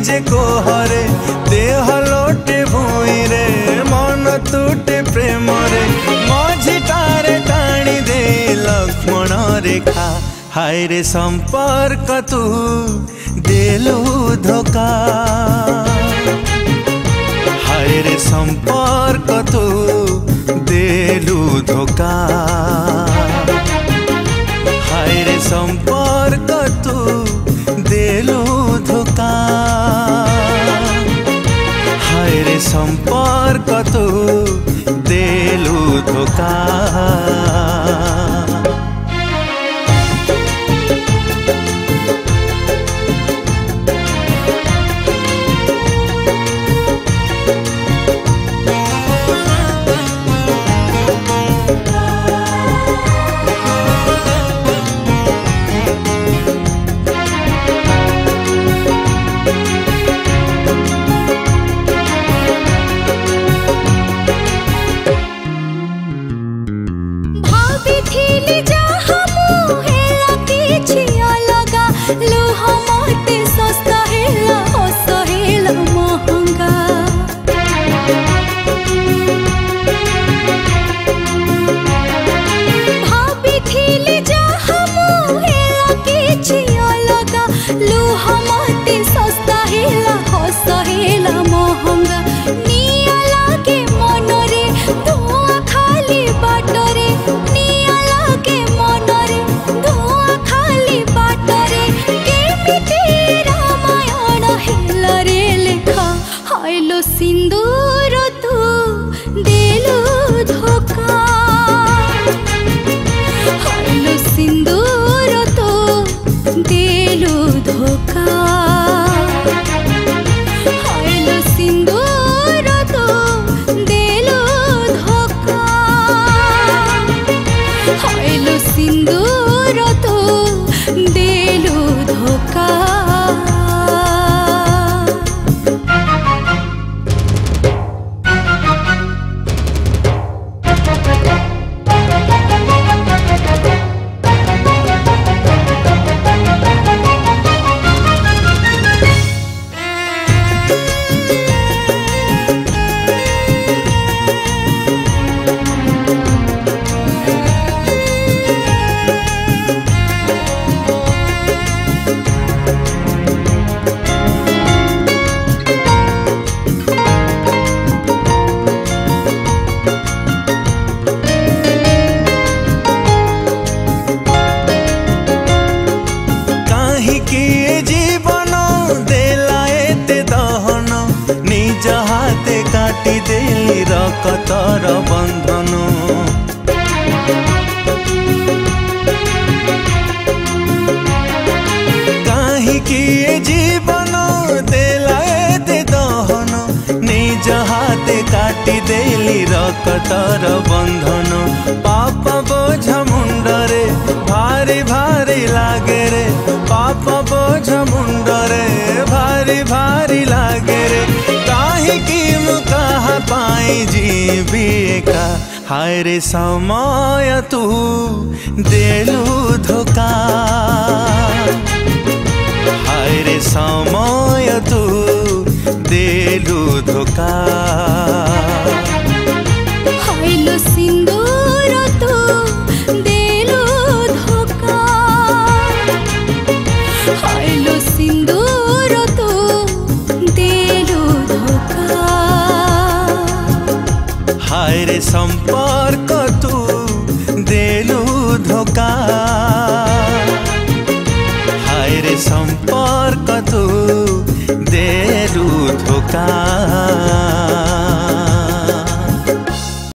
जे कोहरे देह लोटे भूई रे मन तुटे प्रेम रे मझिटारे टाणी दे लक्ष्मण रेखा हाय रे संपर्क तू देलु धोखा हाय रे संपर्क तू देलु धोखा हाय रे संपर्क तू देलु धोखा हाय रे संपर्क तू देलु धोखा। सिंदूर तू देलु धोखा हायलो सिंदूर तू देलु धोखा हायलो सिंदूर तू देलु धोखा हायलो सिंदूर तू देलु धोखा। काटी देली रकतर बंधन काहीकि जीवन देला एते दहन निज हाथे काटी देली रकतर बंधन पाप बोझ मुंडरे भारी भारी लागे रे पाप बोझ मुंडरे भारी भारी लागे रे काहीकि कहा पाई जीवी का हाय रे समय तू देलु धोखा हाय रे समय तू देलु धोखा हायलो सिंदूर तू देलु धोखा हायलो सिंदूर तू देलु धोखा हाय रे संपर्क तू देलु धोखा हाय रे संपर्क तू देलु धोखा।